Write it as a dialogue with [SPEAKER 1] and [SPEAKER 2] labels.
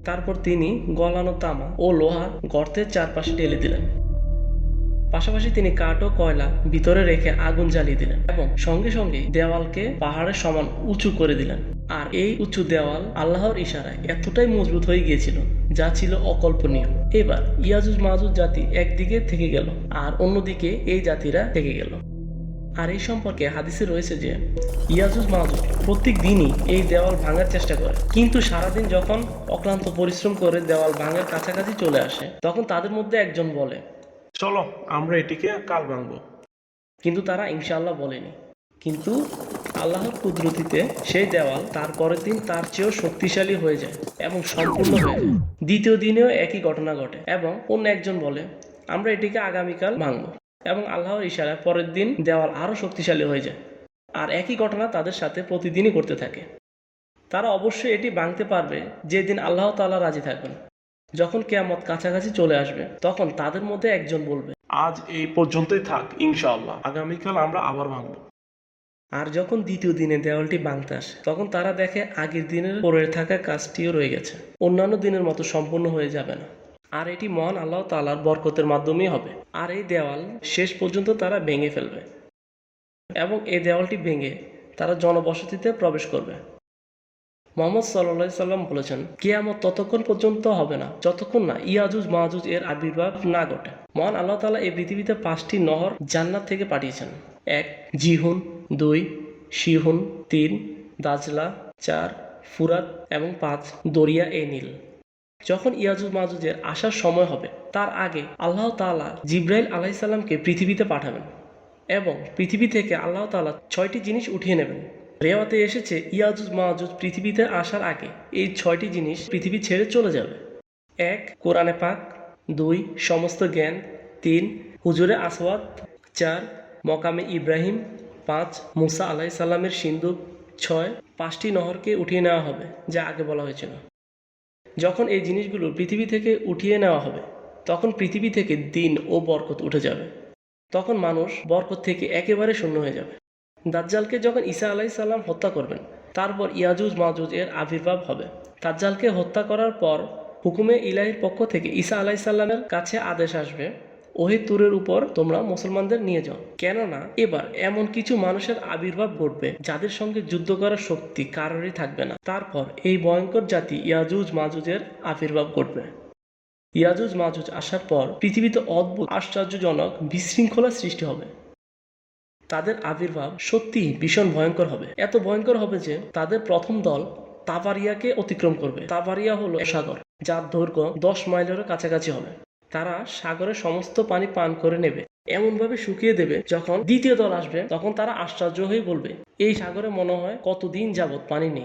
[SPEAKER 1] তারপর তিনি গলানো তামা ও লোহার গর্তের চারপাশে ঢেলে দিলেন। পাশাপাশি তিনি কাঠ ও কয়লা ভিতরে রেখে আগুন জ্বালিয়ে দিলেন এবং সঙ্গে সঙ্গে দেওয়ালকে পাহাড়ের সমান উঁচু করে দিলেন। আর এই উঁচু দেওয়াল আল্লাহর ইশারায় এতটাই মজবুত হয়ে গিয়েছিল যা ছিল অকল্পনীয়। এবার ইয়াজুজ মাজুজ জাতি একদিকে থেকে গেল আর অন্যদিকে এই জাতিরা থেকে গেল। আর এই সম্পর্কে হাদিসে রয়েছে যে ইয়াজুজ মাজুজ প্রত্যেক দিনই এই দেওয়াল ভাঙার চেষ্টা করে, কিন্তু সারাদিন যখন অক্লান্ত পরিশ্রম করে দেওয়াল ভাঙার কাছাকাছি চলে আসে তখন তাদের মধ্যে একজন বলে,
[SPEAKER 2] চলো আমরা এটিকে কাল ভাঙবো।
[SPEAKER 1] কিন্তু তারা ইনশাআল্লাহ বলেনি। কিন্তু আল্লাহর কুদরতিতে সেই দেওয়াল তার পরের দিন তার চেয়েও শক্তিশালী হয়ে যায় এবং সম্পূর্ণ হয়ে যায়। দ্বিতীয় দিনেও একই ঘটনা ঘটে এবং অন্য একজন বলে, আমরা এটিকে আগামীকাল ভাঙবো, এবং আল্লাহর ইশারায় পরের দিন দেওয়াল আরও শক্তিশালী হয়ে যায়। আর একই ঘটনা তাদের সাথে প্রতিদিনই করতে থাকে। তারা অবশ্যই এটি ভাঙতে পারবে যেদিন আল্লাহ তাআলা রাজি থাকবেন। যখন কিয়ামত কাছাকাছি চলে আসবে তখন তাদের মধ্যে একজন বলবে,
[SPEAKER 2] আজ এই পর্যন্তই থাক, ইনশাআল্লাহ আগামীকাল আমরা আবার ভাঙবো।
[SPEAKER 1] আর যখন দ্বিতীয় দিনে দেওয়ালটি ভাঙতে আসে তখন তারা দেখে আগের দিনের পড়ে থাকা কাজটিও রয়ে গেছে, অন্যান্য দিনের মতো সম্পূর্ণ হয়ে যাবে না। আর এটি মহান আল্লাহ তাআলার বরকতের মাধ্যমেই হবে। আর এই দেওয়াল শেষ পর্যন্ত তারা ভেঙে ফেলবে এবং এই দেওয়ালটি ভেঙে তারা জনবসতিতে প্রবেশ করবে। মুহাম্মদ সাল্লাল্লাহু আলাইহি সাল্লাম বলেছেন, কিয়ামত ততক্ষণ পর্যন্ত হবে না যতক্ষণ না ইয়াজুজ মাজুজ এর আবির্ভাব না ঘটে। মহান আল্লাহ তাআলা এই পৃথিবীতে 5টি নহর জান্নাত থেকে পাঠিয়েছেন। 1 জিহুন, 2 শিহুন, 3 দাজলা, 4 ফুরাত এবং 5 দরিয়া এ নীল। যখন ইয়াজুজ মাজুজের আসার সময় হবে তার আগে আল্লাহ তাআলা জিবরাইল আলাইহিস সালামকে পৃথিবীতে পাঠাবেন এবং পৃথিবী থেকে আল্লাহ তাআলা 6টি জিনিস উঠিয়ে নেবেন। রেওয়াতে এসেছে ইয়াজুজ মাজুজ পৃথিবীতে আসার আগে এই 6টি জিনিস পৃথিবী ছেড়ে চলে যাবে। 1 কোরআনে পাক, 2 সমস্ত জ্ঞান, 3 হুজুরে আসওয়াদ, 4 মকামে ইব্রাহিম, 5 মুসা আলাইহিস সালামের সিন্দুক, 6 5টি নহরকে উঠিয়ে নেওয়া হবে যা আগে বলা হয়েছিল। যখন এই জিনিসগুলো পৃথিবী থেকে উঠিয়ে নেওয়া হবে তখন পৃথিবী থেকে দিন ও বরকত উঠে যাবে। তখন মানুষ বরকত থেকে একেবারে শূন্য হয়ে যাবে। দাজ্জালকে যখন ঈসা আলাইহিস সালাম হত্যা করবেন তারপর ইয়াজুজ মাজুজ এর আবির্ভাব হবে। দাজ্জালকে হত্যা করার পর হুকুমে ইলাহির পক্ষ থেকে ঈসা আলাইহিস সালামের কাছে আদেশ আসবে, ওহে তুরের উপর তোমরা মুসলমানদের নিয়ে যাও, কেননা এবার এমন কিছু মানুষের আবির্ভাব ঘটবে যাদের সঙ্গে যুদ্ধ করার শক্তি কারোরই থাকবে না। তারপর এই ভয়ঙ্কর জাতি ইয়াজুজ মাজুজের আবির্ভাব ঘটবে। ইয়াজুজ মাজুজ আসার পর পৃথিবীতে অদ্ভুত আশ্চর্যজনক বিশৃঙ্খলা সৃষ্টি হবে। তাদের আবির্ভাব সত্যি ভীষণ ভয়ঙ্কর হবে। এত ভয়ঙ্কর হবে যে তাদের প্রথম দল তাবারিয়াকে অতিক্রম করবে। তাবারিয়া হলো সাগর যার দৈর্ঘ্য 10 মাইলেরও কাছাকাছি হবে। তারা সাগরের সমস্ত পানি পান করে নেবে, এমনভাবে শুকিয়ে দেবে যখন দ্বিতীয় দল আসবে তখন তারা আশ্চর্য হয়ে বলবে, এই সাগরে মনে হয় কতদিন যাবৎ পানি নেই।